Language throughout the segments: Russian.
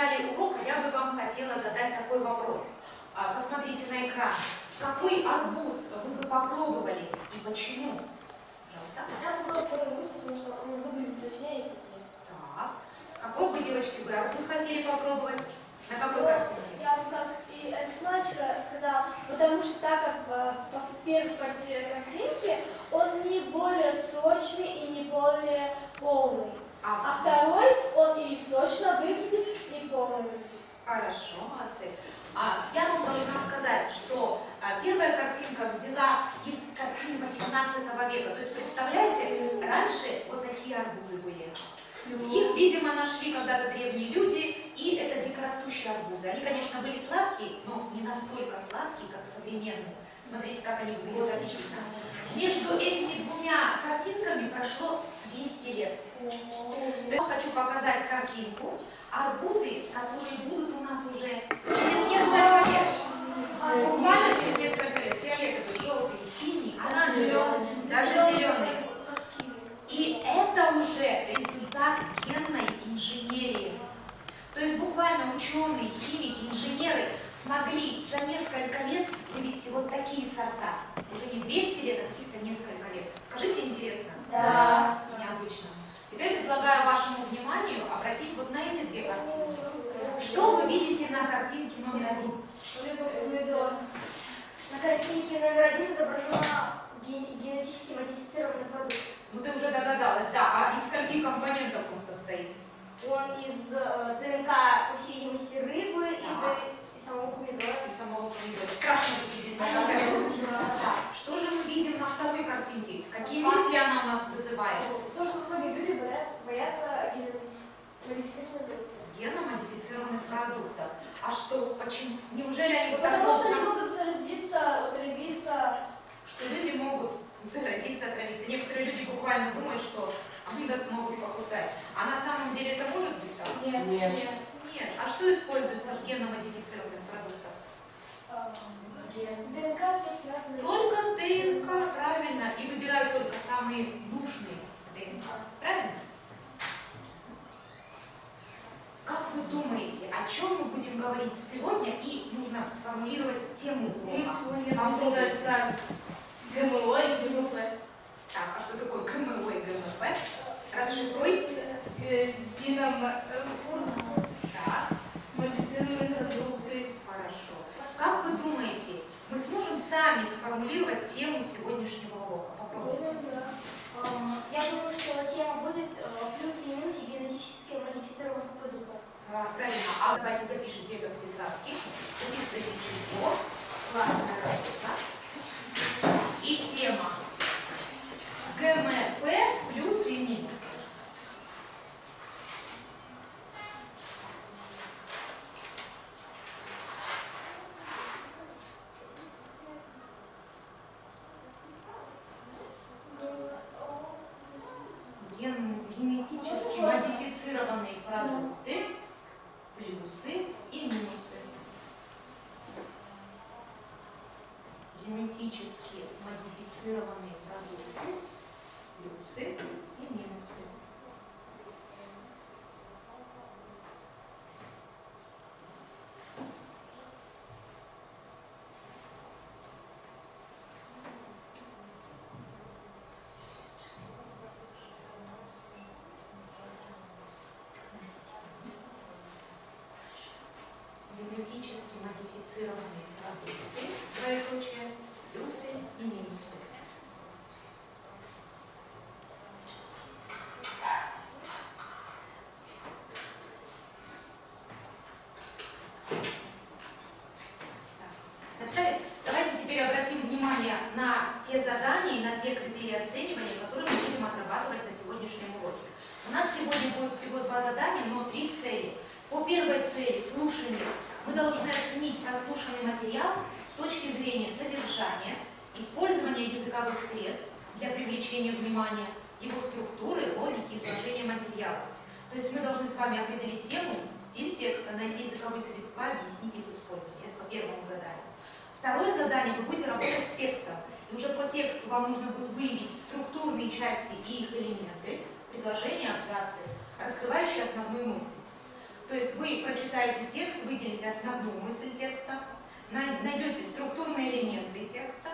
начале урока я бы вам хотела задать такой вопрос. Посмотрите на экран. Какой арбуз вы бы попробовали и почему? Пожалуйста. Я попробую арбуз, потому что он выглядит сочнее и вкуснее. Так. Какой бы, девочки, вы арбуз хотели попробовать? На какой картинке? Я бы, как и Александровичка сказала, потому что так как по первой картинке он не более сочный и не более полный. А второй он и сочно выглядит, и полно выглядит. Хорошо, молодцы. Я вам должна сказать, что первая картинка взята из картины 18 века. То есть, представляете, раньше вот такие арбузы были. Их, видимо, нашли когда-то древние люди, и это дикорастущие арбузы. Они, конечно, были сладкие, но не настолько сладкие, как современные. Смотрите, как они выглядят отлично. Между этими двумя картинками прошло 200 лет. Я хочу показать картинку. Арбузы, которые будут у нас уже через несколько лет. Буквально через несколько лет. Фиолетовый, желтый, синий, оранжевый, даже зеленый. И это уже результат генной инженерии. То есть буквально ученые, химики, инженеры смогли за несколько лет вывести вот такие сорта. Уже не 200 лет, а каких-то несколько лет. Скажите, интересно? Да. Необычно. Теперь предлагаю вашему вниманию обратить вот на эти две картинки. Что вы видите на картинке номер 1? Помидор. На картинке номер 1 изображена генетически модифицированный продукт. Ну ты уже догадалась, да. А из каких компонентов он состоит? Он из ДНК, по всей видимости, рыбы и самого помидора. И самого помидора. Страшно выглядит. Что же мы видим на второй картинке? Какие мысли она у нас вызывает? То, что многие люди боятся генно-модифицированных продуктов. Генно-модифицированных продуктов. А что? Почему? Неужели они вот так Потому что могут они могут заразиться, отравиться. Что люди могут заразиться, отравиться. Некоторые люди буквально думают, что они нас могут покусать. А на самом деле это может быть так? Нет. Нет. А что используется в генно-модифицированных продуктах? ДНК всяких разных. Только ДНК, правильно. И выбирают только самые нужные ДНК. Правильно? Как вы думаете, о чем мы будем говорить сегодня? И нужно сформулировать тему урока. Мы сегодня обсуждали с вами ГМО и ГМП. Так, а что такое ГМО и ГМП? Расшифруй. Так. Модифицированные продукты. Хорошо. Как вы думаете, мы сможем сами сформулировать тему сегодняшнего урока? Попробуйте. Я думаю, что тема будет плюсы и минусы генетически модифицированных продуктов. Правильно. А давайте запишите это в тетрадке. Записывайте число. Классная работа. И тема ГМП плюсы и минусы. Генетически модифицированные продукты, плюсы и минусы. Генетически модифицированные продукты, плюсы и минусы. Генетически модифицированные продукты, двоеточие, плюсы и минусы. Написали? Давайте теперь обратим внимание на те задания и на те критерии оценивания, которые мы будем отрабатывать на сегодняшнем уроке. У нас сегодня будет всего 2 задания, но 3 цели. По первой цели, слушанию, мы должны оценить прослушанный материал с точки зрения содержания, использования языковых средств для привлечения внимания, его структуры, логики, изложения материала. То есть мы должны с вами определить тему, стиль текста, найти языковые средства, объяснить их использование. Это по первому заданию. Второе задание, вы будете работать с текстом. И уже по тексту вам нужно будет выявить структурные части и их элементы, предложения, абзацы, раскрывающие основную мысль. То То есть вы прочитаете текст, выделите основную мысль текста, найдете структурные элементы текста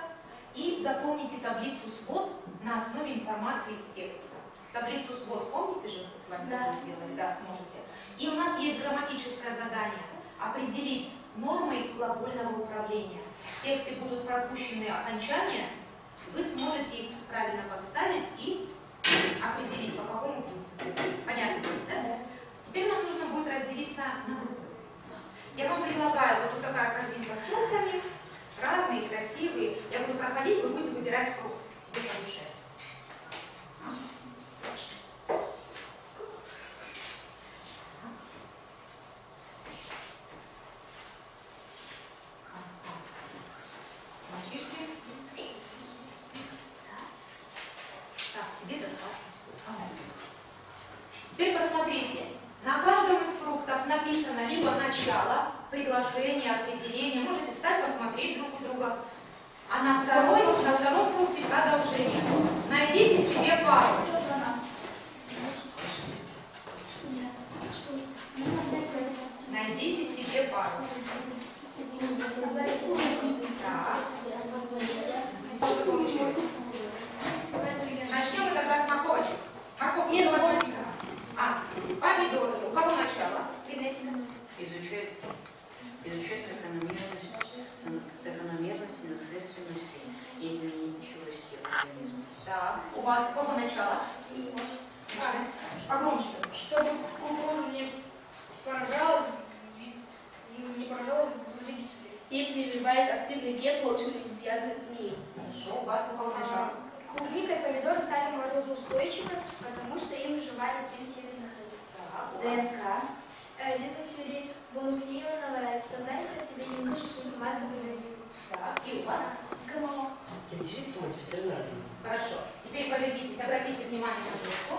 и заполните таблицу свод на основе информации из текста. Таблицу свод, помните же, мы с вами делали? Да, сможете. И у нас есть грамматическое задание определить нормы глагольного управления. В тексте будут пропущены окончания, вы сможете их правильно подставить и определить, по какому принципу. Понятно, да? Теперь нам нужно будет разделиться на группы. Я вам предлагаю вот тут такая корзинка с фруктами, разные, красивые. Я буду проходить, вы будете выбирать фрукт себе по душе. Так, тебе достался. Теперь посмотрите. На каждом из фруктов написано либо начало, предложение, определение. Можете встать, посмотреть друг у друга. А на втором фрукте продолжение. Найдите себе пару. Найдите себе пару. Так. Что получилось? Начнем мы тогда с морковочек. Морковь, нет у вас написано. Помидоры. У кого начало? Изучать закономерности, наследственности и изменчивости организма. Так. У вас у кого начало? Погромче. Чтобы кукурузу не поражало, и перебивает активный ген, полученный из яда змеи. Хорошо. У вас у кого начало? Клубника и помидоры стали морозоустойчивы, потому что им выживали ген северных рыб. ДНК. Дезоксирибонуклеиновая кислота несет в себе генетическую информацию об организме. Так. И у вас? ГМО. Хорошо. Теперь повернитесь, обратите внимание на группу.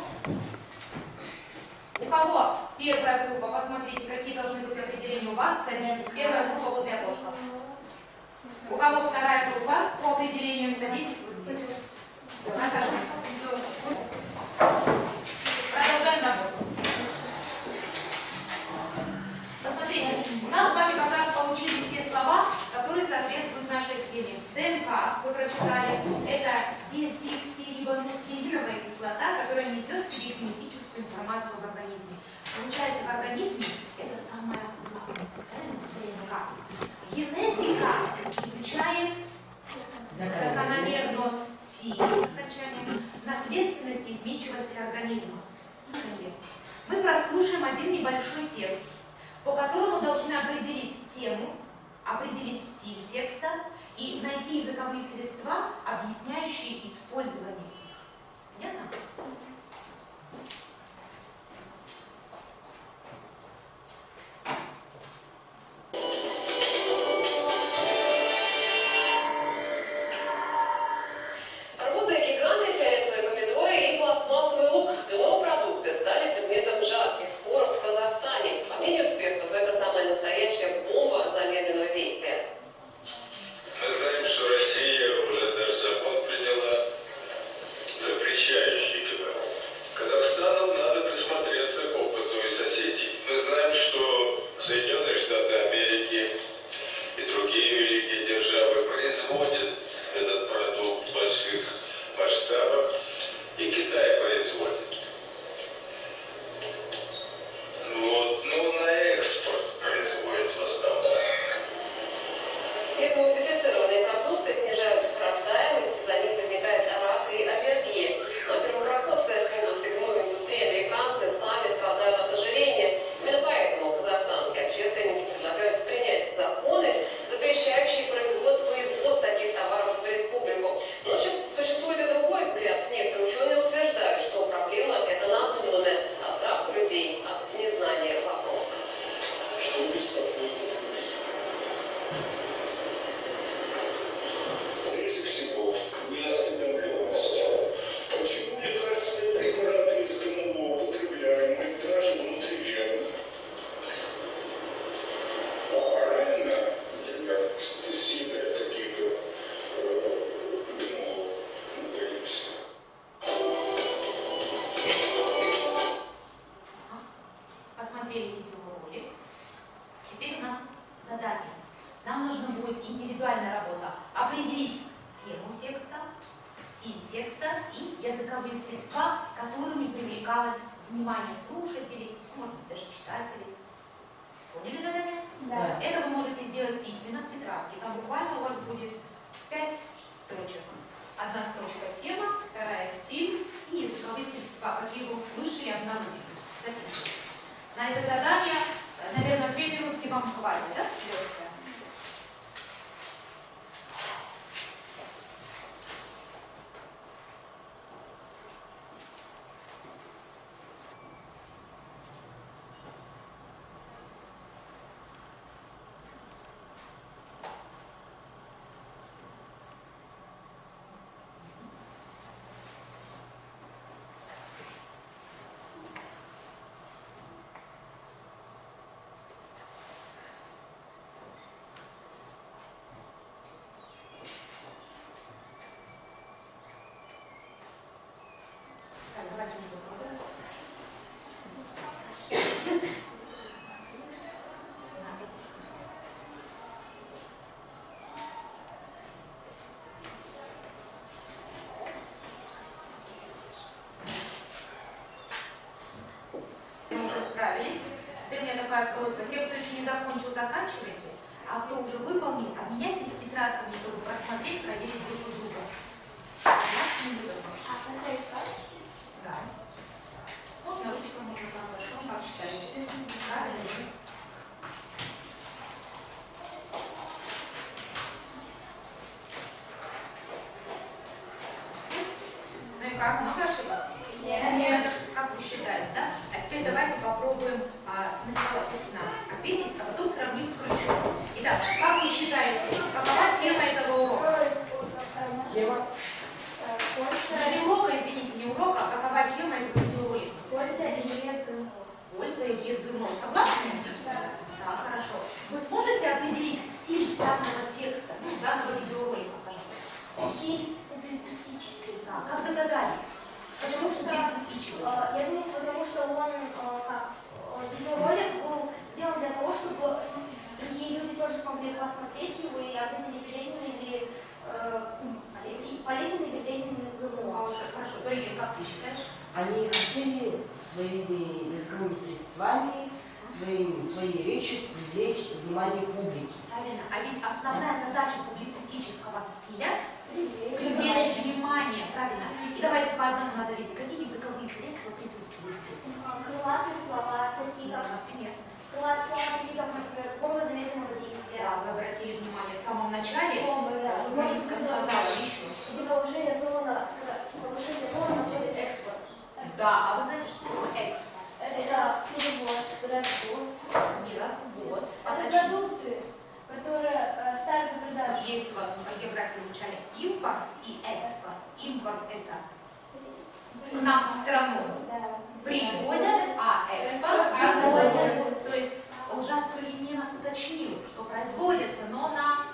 У кого первая группа? Посмотрите, какие должны быть определения у вас. Садитесь. Первая группа возле окошка. У кого вторая группа? По определениям садитесь вот здесь. Продолжаем работу. Посмотрите, у нас с вами как раз получились те слова, которые соответствуют нашей теме. ДНК, вы прочитали, это дезоксирибонуклеиновая кислота, которая несет в себе генетическую информацию об организме. Получается, в организме это самое главное. ДНК. Генетика изучает закономерности, наследственности и изменчивости организма. Мы прослушаем один небольшой текст, по которому должны определить тему, определить стиль текста и найти языковые средства, объясняющие использование. Понятно? Посмотрели видеоролик. внимание слушателей, может быть, даже читателей. Поняли задание? Да. Это вы можете сделать письменно в тетрадке. Там буквально у вас будет 5 строчек. Одна строчка тема, вторая стиль и языковые средства, какие вы услышали, обнаружили. Записывайте. На это задание, наверное, 2 минутки вам хватит, да? Лёгкое. Так, давайте ждем прогресс. Мы уже справились. Теперь у меня такая просьба. Те, кто еще не закончил, заканчивайте. А кто уже выполнил, обменяйтесь тетрадками, чтобы посмотреть, проверить друг у друга. Нас не будет. А поставить палочки? Да. Можно ручкой, можно карандашом, как считаете. Правильно? Ну и как, много ошибок? Нет. Как вы считали, да? А теперь давайте попробуем сначала устно ответить, а потом сравним с ключом. Итак, как вы считаете, какова тема этого урока? Тема Не урока, извините, не урока, а какова тема этого видеоролика? Польза и вред ГМО. Польза и вред ГМО. Согласны? Да, хорошо. Вы сможете определить стиль данного текста, данного видеоролика, пожалуйста? Стиль публицистический. Да, как догадались? Почему публицистический? Я думаю, потому что он, видеоролик был сделан для того, чтобы другие люди тоже смогли посмотреть его и определить, полезен или вреден ГМО. Хорошо, Галина, как ты считаешь? они хотели своими языковыми средствами, своей речью привлечь внимание публики. Правильно. А ведь основная задача публицистического стиля – привлечь внимание. Правильно. И давайте по одному назовите, какие языковые средства присутствуют здесь? Крылатые слова, такие как, Например. крылатые слова, такие как, например, бомба замедленного действия. Да, вы обратили внимание в самом начале, Бомбы, да. журналистка сказала еще. Или повышение зона на зоне экспорт. Да, а вы знаете, что такое экспорт? Это перевоз, развоз. Не развоз. Это Подожди. продукты, которые ставят на продажу. Есть у вас в географии звучали импорт и экспорт. Импорт – это к нам в страну Да. привозят, а экспорт вывозят. То есть Лжас Сулейменов уточнил, что производится, но на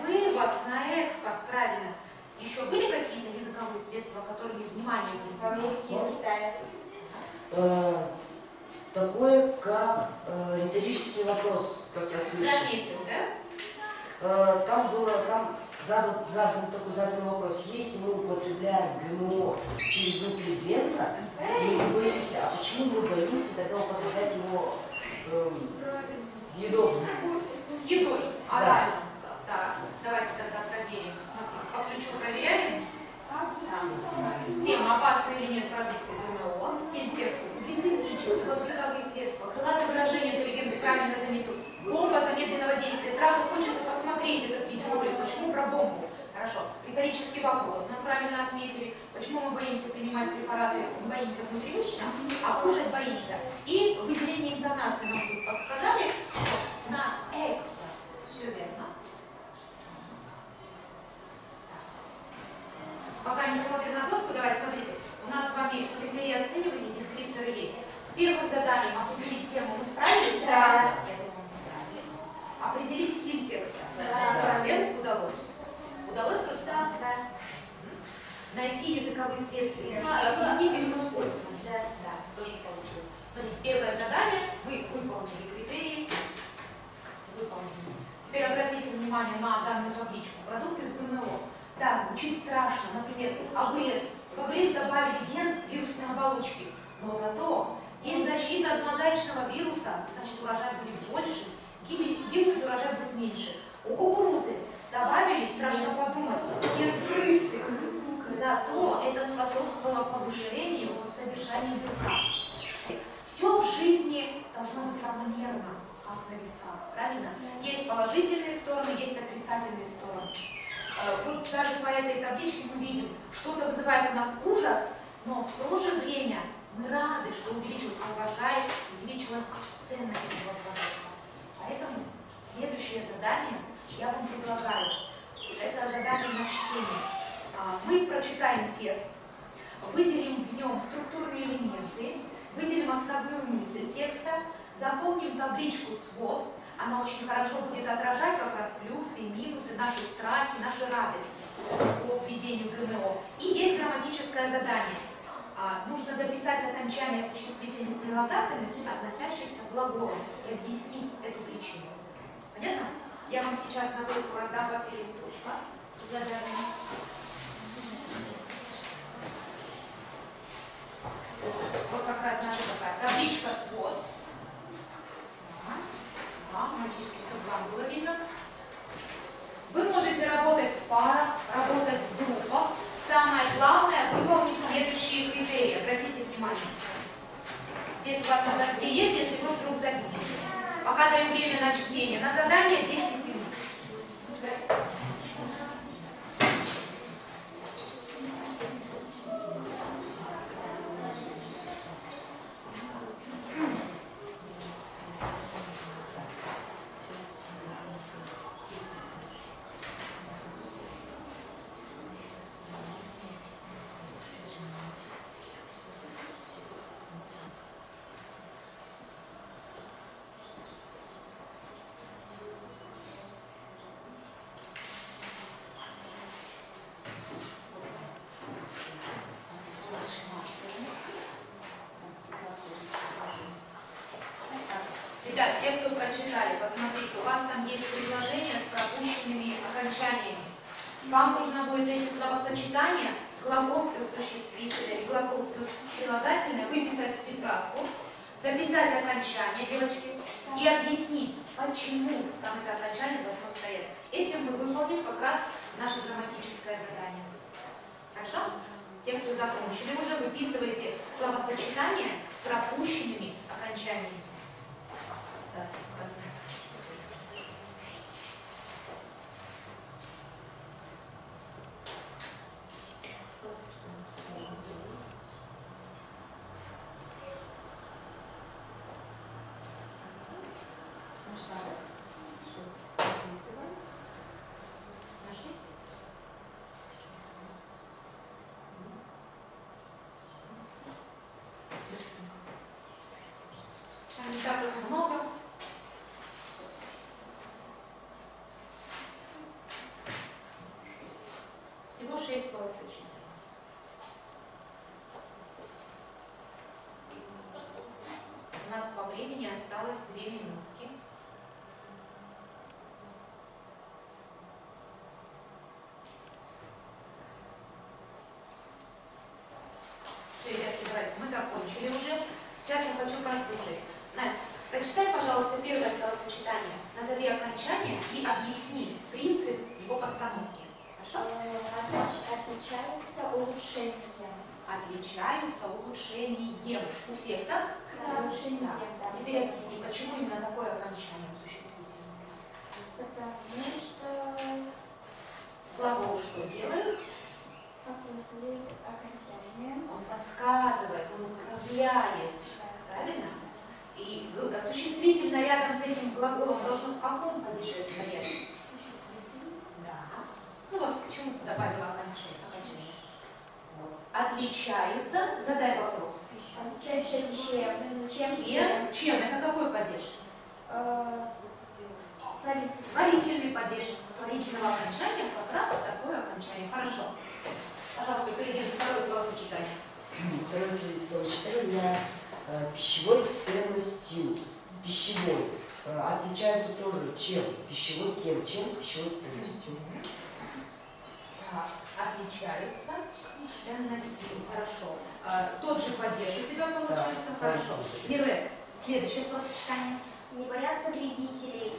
вывоз, на экспорт, правильно. Еще были какие-то языковые средства, которые внимание В Америке и в Китае. Такое, как риторический вопрос, как я слышал. заметил, да? Там задан вопрос. Если мы употребляем ГМО внутривенно, мы боимся. А почему мы боимся тогда употреблять его с едой? С едой. Да. Правильно он сказал. Так, давайте тогда проверим. Смотрите, по ключу проверяем. Тема опасны или нет продукты ГМО, стиль текста, публицистический, вот языковые средства, крылатое выражение, интеллигент правильно заметил, бомба замедленного действия. Сразу хочется посмотреть этот видеоролик. Почему про бомбу? Хорошо. Риторический вопрос. Нам правильно отметили, почему мы боимся принимать препараты, не боимся внутривенно, а кушать боимся. И выделение интонации нам тут подсказали, что на экспорт. Все верно. Пока не смотрим на доску, давайте смотрите. У нас с вами критерии оценивания, дескрипторы есть. С первым заданием определить тему мы справились? Да. Я думаю, мы справились. Определить стиль текста. Да. Всем удалось. Удалось, Рустам? Да. Найти языковые средства и Да. объяснить их использование. Да. Да, тоже получилось. Смотрите, первое задание, вы выполнили критерии. Выполнили. Теперь обратите внимание на данную табличку. Продукты с ГМО. Да, звучит страшно. Например, огурец. В огурец добавили ген вирусной оболочки. Но зато есть защита от мозаичного вируса, значит урожай будет больше, гибнуть урожай будет меньше. У кукурузы добавили, страшно подумать, крысы. Зато это способствовало повышению содержания белка. Все в жизни должно быть равномерно, как на весах, правильно? Есть положительные стороны, есть отрицательные стороны. Вот даже по этой табличке мы видим, что-то вызывает у нас ужас, но в то же время мы рады, что увеличился урожай, увеличилась ценность этого продукта. Поэтому следующее задание я вам предлагаю. Это задание на чтение. Мы прочитаем текст, выделим в нем структурные элементы, выделим основную мысль текста, заполним табличку «Свод». Она очень хорошо будет отражать как раз плюсы и минусы, наши страхи, наши радости по введению ГМО. И есть грамматическое задание. Нужно дописать окончание существительных прилагательных, относящихся к глаголам, и объяснить эту причину. Понятно? Я вам сейчас на выборку раздам 2 листочка задание. Вот как раз наша такая табличка «Свод». Мальчишки, чтобы вам было видно. Вы можете работать в парах, работать в группах. Самое главное — выполнить следующие критерии. Обратите внимание. Здесь у вас на доске есть, если вы вдруг забились. Пока даю время на чтение. На задание 10 минут. Ребят, те, кто прочитали, посмотрите, у вас там есть предложения с пропущенными окончаниями. Вам нужно будет эти словосочетания, глагол плюс существительное и глагол плюс прилагательное, выписать в тетрадку, дописать окончание, девочки, и объяснить, почему там это окончание должно стоять. Этим мы выполним как раз наше грамматическое задание. Хорошо? Те, кто закончили, уже выписывайте словосочетания с пропущенными окончаниями. Не так уж много. Всего 6 словосочетаний. У нас по времени осталось 2 минутки. Все, ребятки, давайте, мы закончили уже. Сейчас я хочу послушать. Настя, прочитай, пожалуйста, первое словосочетание. Назови окончание и объясни принцип его постановки. Хорошо? Отличаются улучшением. Отличаются улучшением. У всех, так? Да, улучшением, Да. да. Теперь объясни, почему именно такое окончание существительное? Потому что Глагол что делает? после окончания Он подсказывает, он управляет. Правильно? И существительное рядом с этим глаголом должно в каком падеже стоять? существительное. Да. Ну вот к чему ты добавила окончание? Вот. Отличаются. Задай вопрос. Отличаются чем? Чем? Это какой падеж? Творится. Творительный падеж. Творительного окончания как раз такое окончание. Хорошо. Пожалуйста, перейдем к второе словосочетание. Второе словосочетание пищевой ценностью. Пищевой. Отличаются тоже чем? Пищевой кем? Чем? Пищевой ценностью. Так, отличаются ценностью. Хорошо. Тот же падеж у тебя получается. Да, Хорошо. Мирвет, следующее словосочетание. Не бояться вредителей.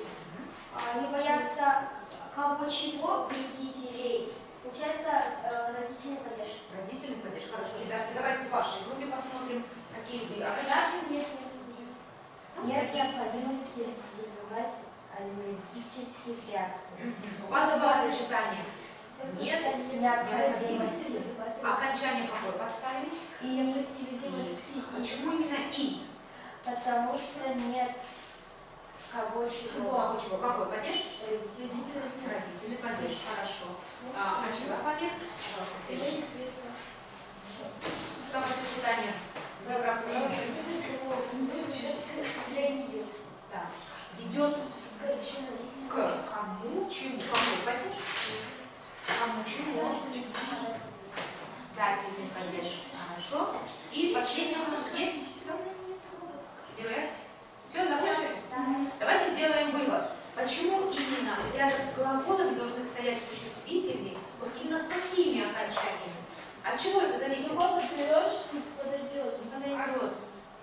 Не бояться кого чего вредителей. Получается, родительный падеж. Родительный падеж. Хорошо, ребятки, давайте в вашей группе посмотрим, какие вы. Нет необходимости вызывать аллергических реакций. У вас словосочетание. Нет Необходимости. окончание какое подставили? И непредвидимости. Почему именно и? Потому что нет кого чего. Чего? Какой падеж? Родители. Родительный падеж. Хорошо. Ачева, Памир? Пожалуйста, следующее. Словосочетание. Вы прослушали? Так. Идет к кому, чему? Какой падеж? Кому чего? Дательный падеж. Хорошо. И последний у нас есть. Все? Мирвет? Все, закончили? Давайте сделаем вывод. Почему именно рядом с глаголами должны стоять существительные, вот именно с такими окончаниями? От чего это зависит? Кого берешь, подойдет. Подойдет.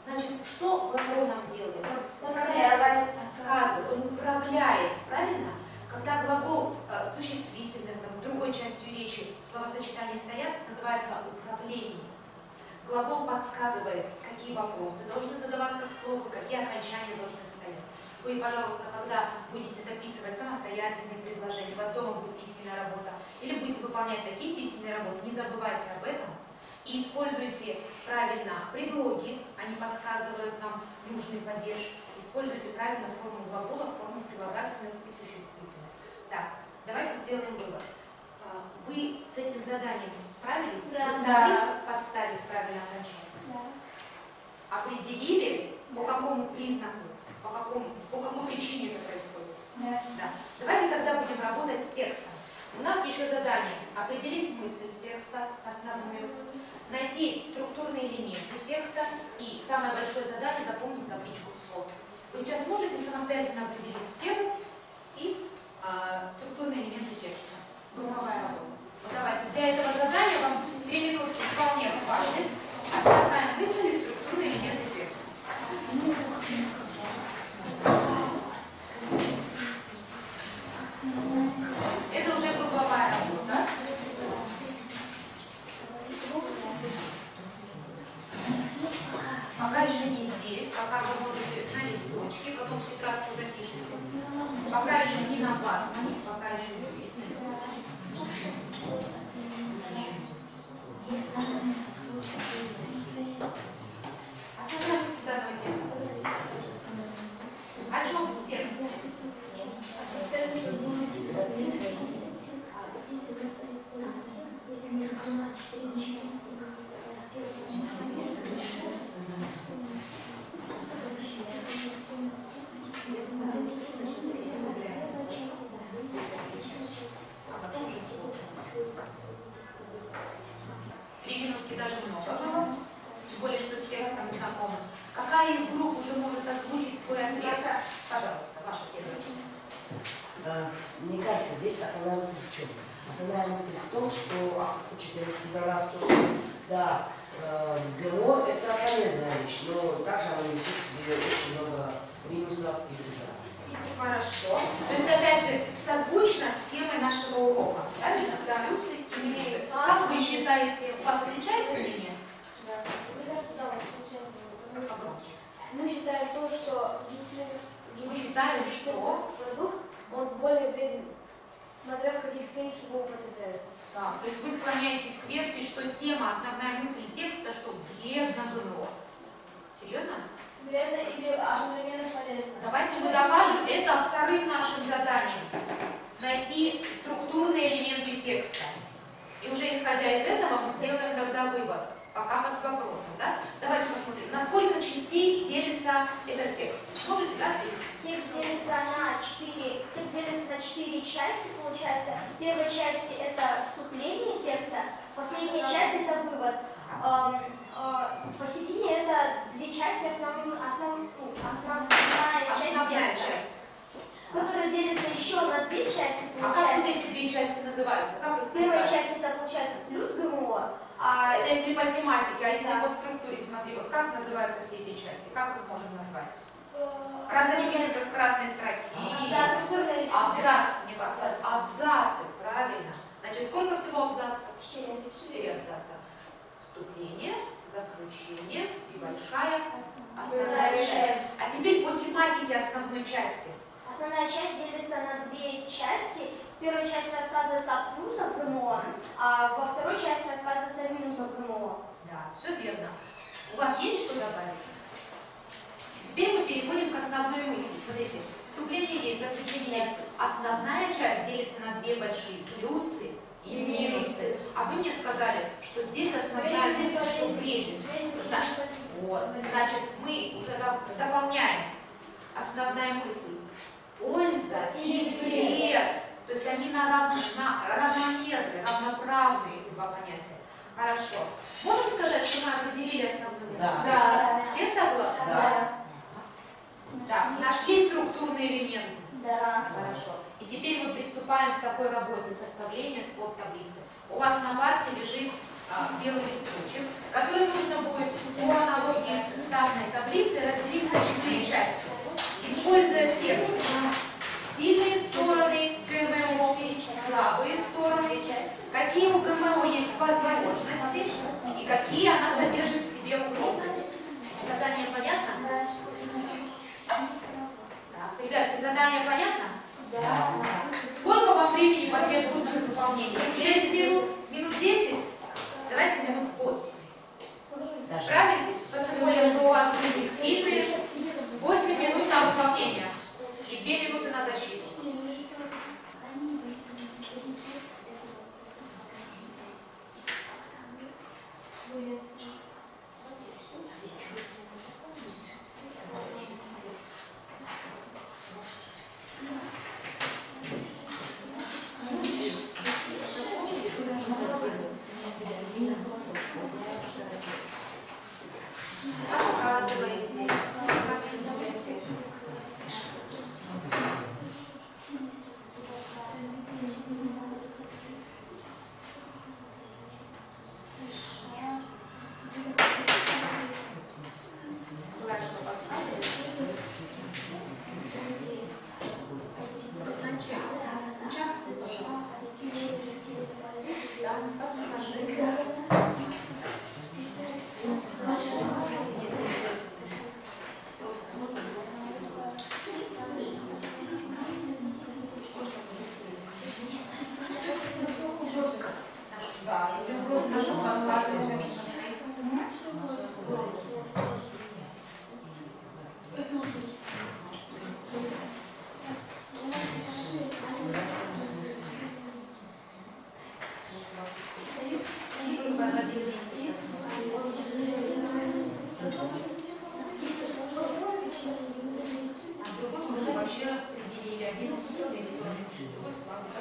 Значит, что глагол нам делает? Подсказывает, он управляет, правильно? Когда глагол существительным, там, с другой частью речи словосочетания стоят, называется управление. Глагол подсказывает, какие вопросы должны задаваться к слову, какие окончания должны стоять. Вы, пожалуйста, когда будете записывать самостоятельные предложения, у вас дома будет письменная работа, или будете выполнять такие письменные работы, не забывайте об этом и используйте правильно предлоги, они подсказывают нам нужный падеж. Используйте правильно форму глагола, форму прилагательных и существительных. Так, давайте сделаем вывод. Вы с этим заданием справились? Да. Вы смогли подставить правильное окончание? Да. Определили, по какому признаку, по какой причине это происходит? Да. Давайте тогда будем работать с текстом. У нас еще задание определить мысль текста основную, найти структурные элементы текста и самое большое задание заполнить табличку слов. Вы сейчас можете самостоятельно определить тему и структурные элементы текста. Групповая работа. Вот давайте. Для этого задания вам 3 минутки вполне хватит. Основная мысль и структурные элементы текста. Это уже групповая работа. Пока еще не здесь, пока вы можете на листочке, потом в тетрадку запишите. Пока еще не на ватмане, пока еще здесь, на листочке. Основная мысль данного текста. О чем текст? А потом уже слово. 3 минутки даже много было, тем более, что с текстом знакомы. Какая из групп уже может озвучить свой ответ? Пожалуйста, ваша первая. Мне кажется, здесь основная мысль в чем? Основная мысль в том, что автор хочет донести до нас то, что да, ГМО это полезная вещь, но также она несет в себе очень много минусов и вреда. Хорошо. То есть, опять же, созвучно с темой нашего урока, правильно? Да. Плюсы и минусы. Как вы считаете, у вас отличается мнение? Да. Мне кажется, да, отличается. Погромче. Мы считаем то, что если Мы считаем, что продукт, он более вреден, смотря в каких целях его употребляют. да, то есть вы склоняетесь к версии, что тема, основная мысль текста, что вредно ГМО. Серьезно? Вредно или одновременно полезно. Давайте мы докажем это вторым нашим заданием. Найти структурные элементы текста. И уже исходя из этого мы сделаем тогда вывод. Пока под вопросом, да? Давайте посмотрим, на сколько частей делится этот текст. Можете, да, ответить? Текст делится на 4 части, получается. В первой части это вступление текста, последняя часть это вывод. Посередине это 2 части, основная часть текста, которая делится еще на 2 части. А как вот эти 2 части называются? Как их Первая называют? часть это получается плюс ГМО, Это если по тематике, а если по структуре, смотри, вот как называются все эти части, как их можем назвать? Раз они пишутся с красной строки. Абзац, не подсказать. Абзацы, правильно. Значит, сколько всего абзацев? 4 абзаца. Вступление, заключение и большая основная часть. А теперь по тематике основной части. Основная часть делится на 2 части. Первая часть рассказывается о плюсах ГМО, а во второй части рассказывается о минусах ГМО. Да, все верно. У вас есть что добавить? Теперь мы переходим к основной мысли. Смотрите, вступление есть, заключение есть. Основная часть делится на 2 большие плюсы и минусы. А вы мне сказали, что здесь основная мысль, что вредит. Вот, значит, мы уже дополняем. Основная мысль. Польза и вред. То есть они равномерны, равноправны, эти 2 понятия. Хорошо. Можем сказать, что мы определили основную мысль? Да. Все согласны? Да. Да. Нашли структурные элементы? Да. Хорошо. И теперь мы приступаем к такой работе составления свод таблицы. У вас на парте лежит белый листочек, который нужно будет по аналогии с данной таблицей разделить на 4 части. Используя текст. Сильные стороны ГМО, слабые стороны, какие у ГМО есть возможности и какие она содержит в себе угрозы. Задание понятно? Так, ребятки, задание понятно? Да. Сколько вам времени потребуется для выполнения? 6 минут? Минут 10? Давайте минут 8. Справитесь? Тем более, что у вас были сильные. 8 минут на выполнение и 2 минуты на защиту. Рассказывайте, комментируйте. Да, если угрозы нашего рассказывается, видно вообще распределили один сильный, другой слабый.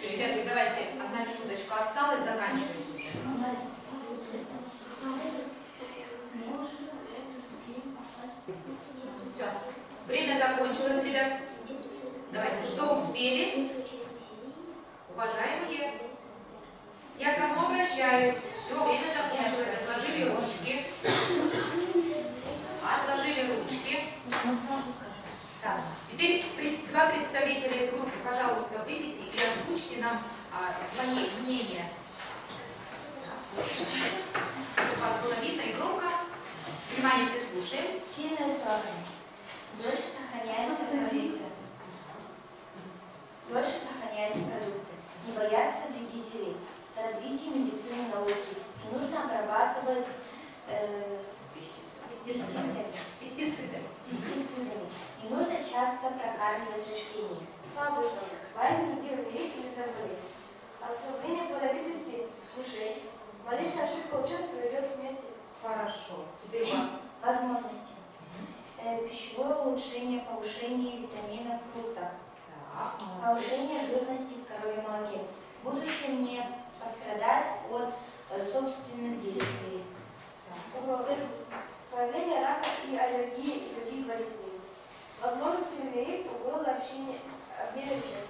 Ребята, давайте, 1 минуточка осталась, заканчиваем. Все. Время закончилось, ребят. Давайте, что успели? Уважаемые, я к кому обращаюсь? Все, время закончилось. Отложили ручки. Отложили ручки. Так, теперь 2 представителя из группы, пожалуйста, выйдите и озвучьте нам свои мнения. Чтобы вас было видно и громко. Внимание, все слушаем. Сильные стороны. Дольше сохраняются продукты. Дольше сохраняются продукты. Не боятся вредителей. Развитие медицины и науки. Не нужно обрабатывать пестицидами. Не нужно часто прокармливать растения. Слабые стороны. Боязнь людей умереть или заболеть. Ослабление плодовитости мышей. Малейшая ошибка учета приведет к смерти. Хорошо. Теперь у вас. Возможности. Пищевое улучшение, повышение витаминов в фруктах. Так, Повышение жирности науки. В будущем не пострадать от собственных действий. Появление рака и аллергии и других болезней. Возможность умереть, угроза общения, обмена веществ.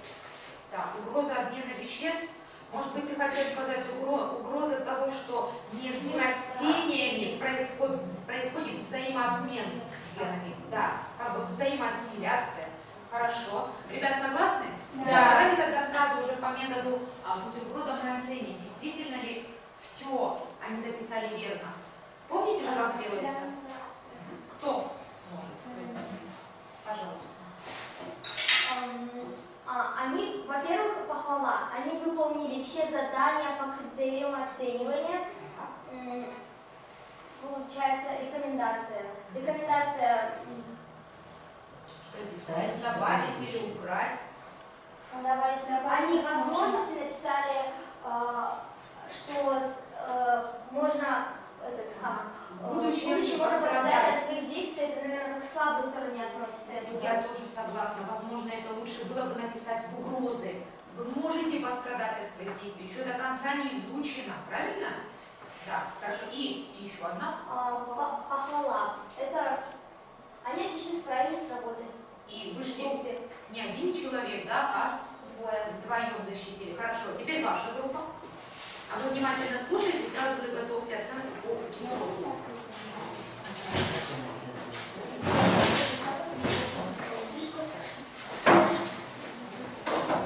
Да, угроза обмена веществ. Может быть, ты хотел сказать угроза того, что между растениями происходит взаимообмен генами. Да, как бы взаимоассимиляция. Хорошо. Ребят, согласны? Да. Давайте тогда сразу уже по методу бутерброда мы оценим, действительно ли все они записали верно. Помните же, как делается? Кто может произносить? Пожалуйста. Они, во-первых, похвала. Они выполнили все задания по критериям оценивания. Получается рекомендация. Рекомендация Что здесь? Старайтесь Добавить запомнить. или убрать? давайте. Они возможности написали, что можно В будущем можно пострадать. пострадать от своих действий. Это, наверное, к слабой стороне относится. Я тоже согласна. Возможно, это лучше было бы написать в угрозы. Вы можете пострадать от своих действий. Еще до конца не изучено, правильно? Да, хорошо. И еще одна. Похвала. Это они отлично справились с работой. И В вышли группе. не один человек, да, а вдвоем защитили. Хорошо. Теперь ваша группа. А вы внимательно слушайте, сразу же готовьте оценку по бутерброду.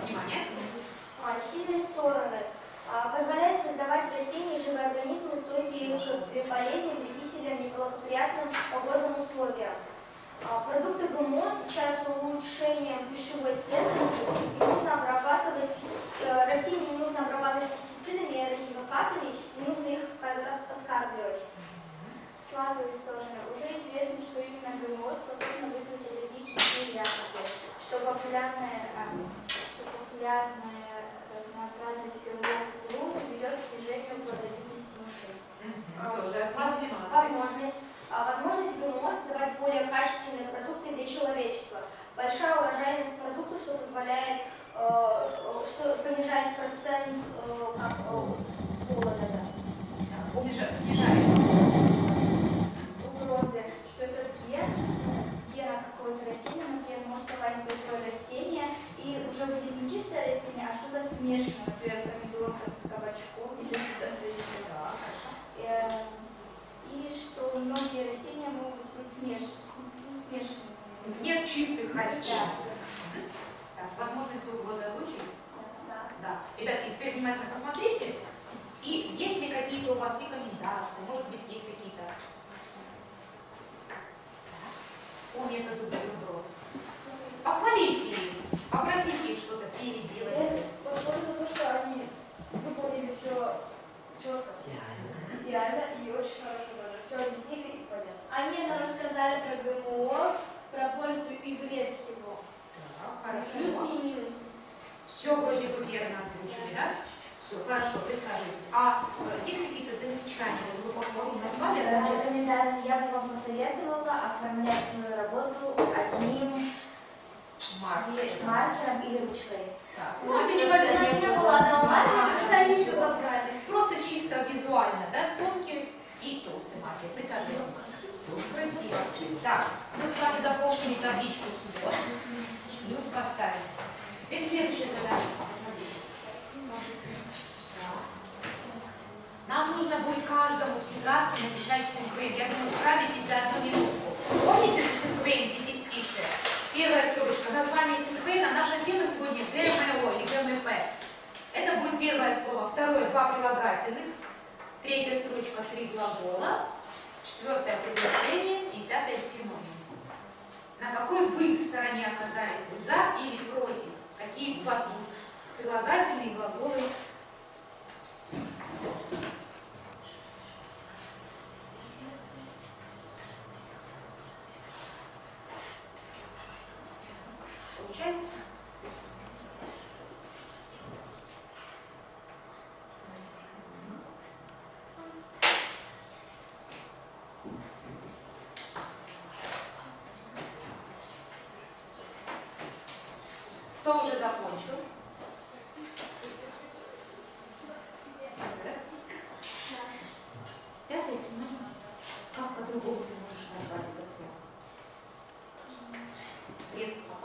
Внимание. Сильные стороны. Позволяет создавать растения и живые организмы, стойкие к болезням, вредителям, неблагоприятным погодным условиям. Продукты ГМО отличаются улучшением пищевой ценности, и нужно обрабатывать, растения не нужно обрабатывать пестицидами и химикатами, не нужно их каждый раз подкармливать. Слабые стороны. Уже известно, что именно ГМО способно вызвать аллергические реакции, что популярная разнообразность ГМО кукурузы ведет к снижению плодовитости муки. Тоже отметили, молодцы. Возможность ГМО создавать более качественные продукты для человечества. Большая урожайность продуктов, что позволяет, что понижает процент голода. Снижает. Угрозы, что этот ген от какого-то растения, например, может давать другое растение, и уже будет не чистое растение, а что-то смешанное, например, помидор с кабачком или что-то еще. И что многие растения могут быть смешанными. Нет чистых растений. Так, возможности угрозы озвучили? Да. Ребятки, теперь внимательно посмотрите. И есть ли какие-то у вас рекомендации? Может быть, есть какие-то по методу бутерброд? Похвалите их, попросите их что-то переделать. Похоже за то, что они выполнили все четко, идеально и очень хорошо даже. Все объяснили и понятно. Они нам рассказали про ГМО, про пользу и вред его. Так, хорошо. Плюсы и минусы. Все вроде бы верно озвучили, да? Все, хорошо, присаживайтесь. А есть какие-то замечания? Вы по-моему назвали? Рекомендации я бы вам посоветовала оформлять свою работу одним маркером или ручкой. Так. У нас не было одного маркера, потому что они все забрали. Просто чисто визуально, да? Тонкий и толстый маркер. Присаживайтесь. Красиво. Так, мы с вами заполнили табличку суббот. Плюс поставили. Теперь следующее задание. Посмотрите. Нам нужно будет каждому в тетрадке написать синхрон. Я думаю, справитесь за 1 минутку. Помните же синхрон, пятистишие? Первая строчка. Название синхрона. Наша тема сегодня ГМО или ГМП. Это будет первое слово. Второе — 2 прилагательных. Третья строчка — 3 глагола. Четвертое — предложение. И пятое — синоним. На какой вы стороне оказались? Вы за или против? Какие у вас будут прилагательные глаголы? Получается? Кто уже закончил?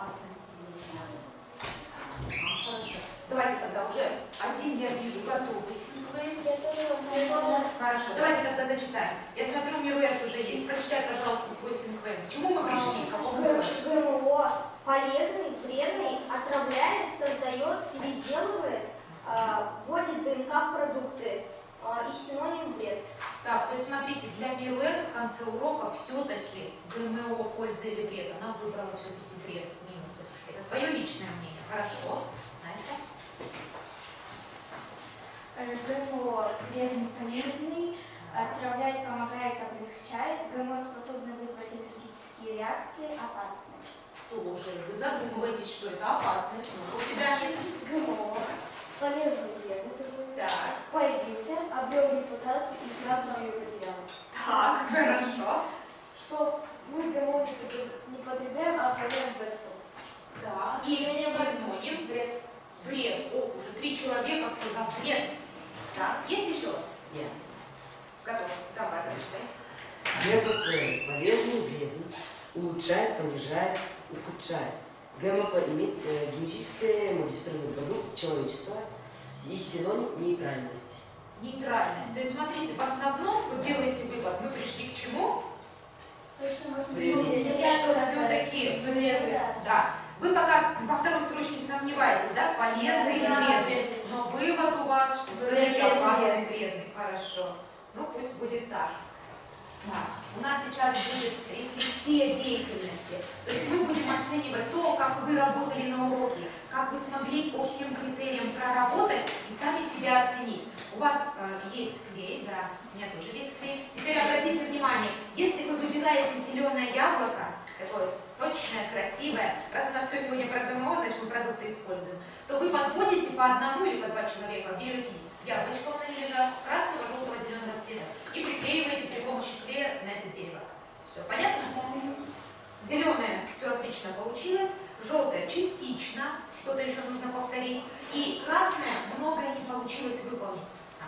опасность хорошо. Давайте тогда уже один я вижу готовый синхвейн. Я тоже. Хорошо, давайте тогда зачитаем. Я смотрю, Мируэт уже есть. Прочитай, пожалуйста, свой синхвейн. К чему мы пришли? К какому выводу? ГМО полезный, вредный, отравляет, создает, переделывает, вводит ДНК в продукты и синоним вред. Так, то есть смотрите, для Мируэт в конце урока все-таки ГМО польза или вред. Она выбрала все-таки вред, минусы. Это твое личное мнение. Хорошо. Настя? ГМО вредный, полезный, отравляет, помогает, облегчает. ГМО способны вызвать аллергические реакции, опасность. Тоже. Вы задумываетесь, что это опасность. Ну, у тебя же... ГМО. Полезный вредный. Так. Появился, обрел репутацию и сразу же ее потерял. Так, хорошо. Что мы ГМО не потребляем, а отправляем в экспорт. Да. И синоним вред. Вред. О, уже 3 человека, кто за вред. Так, есть еще? Нет. Готов. Давай, прочитай. ГМП полезный, вредный, улучшает, понижает, ухудшает. ГМП имеет генетически модифицированный продукт человечества и синоним нейтральности. Нейтральность. То есть, смотрите, в основном, вы делаете вывод, мы пришли к чему? Точно можно Вредный. Что все-таки вредный. да. Вы пока во второй строчке сомневаетесь, да, полезный или вредный. Но вывод у вас, что все-таки опасный, вредный. Хорошо. Ну, пусть будет так. Да. У нас сейчас будет рефлексия деятельности. То есть мы будем оценивать то, как вы работали на уроке, как вы смогли по всем критериям проработать и сами себя оценить. У вас есть клей, да, у меня тоже есть клей. Теперь обратите внимание, если вы выбираете зеленое яблоко, такое сочное, красивое, раз у нас все сегодня про ГМО, значит мы продукты используем, то вы подходите по одному или по 2 человека, берете яблочко, на ней лежат, красного, желтого, зеленого цвета, и приклеиваете при помощи клея на это дерево. Все, понятно? Зеленое, все отлично получилось, желтое частично, что-то еще нужно повторить, и красное многое не получилось выполнить.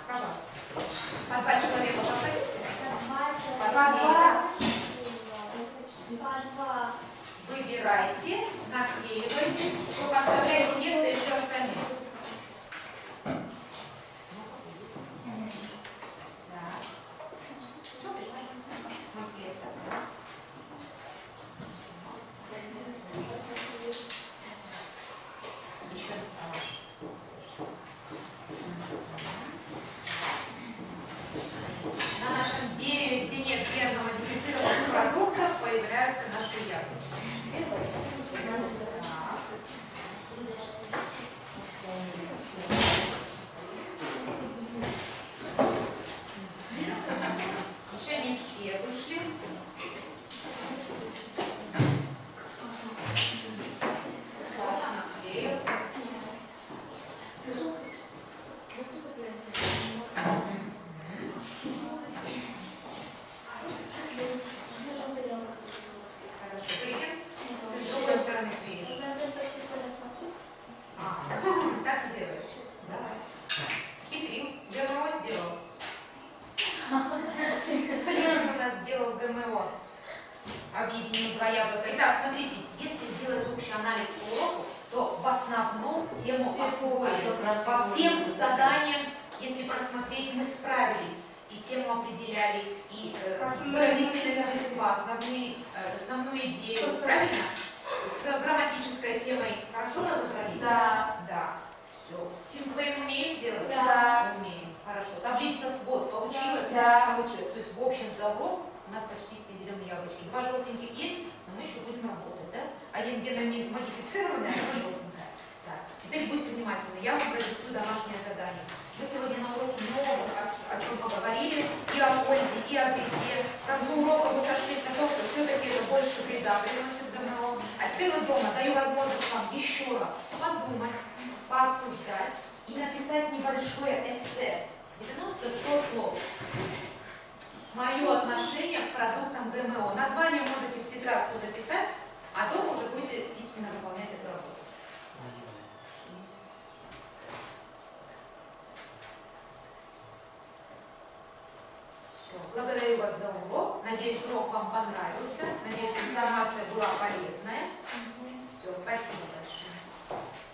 Пожалуйста. По 2 человека повторите. Выбирайте, наклеивайте, только оставляйте место еще остальным. На нашем дереве, где нет генно-модифицированных продуктов, появляются наши яблочки. Еще не все вышли. Хорошо, Бригин, ты с другой стороны клеишь. Так сделаешь? Давай. Схитрил, ГМО сделал. Валерий у нас сделал ГМО. Объединил 2 яблока. Итак, смотрите, если сделать общий анализ по уроку, то в основном тему освоили. По всем заданиям, если просмотреть, мы справились. И тему определяли, и выразительные средства, основную идею. Правильно? С грамматической темой хорошо разобрались? Да. Да. Все. Синхвейн умеем делать? Да. Умеем. Хорошо. Таблица свод получилась? Да. Получилось. То есть в общем за урок у нас почти все зеленые яблочки. 2 желтеньких есть, но мы еще будем работать, да? Один генно-модифицированный, а 2 желтенькая. Так. Теперь будьте внимательны. Я вам продиктую домашнее задание. Мы сегодня на уроке много о чем поговорили, и о пользе, и о вреде. К концу урока вы сошлись на том, что все-таки это больше вреда приносит ГМО. А теперь вы дома даю возможность вам еще раз подумать, пообсуждать и написать небольшое эссе, 90-100 слов. Мое отношение к продуктам ГМО. Название можете в тетрадку записать, а дома уже будете письменно выполнять эту работу. Благодарю вас за урок. Надеюсь, урок вам понравился. Надеюсь, информация была полезная. Все, спасибо большое.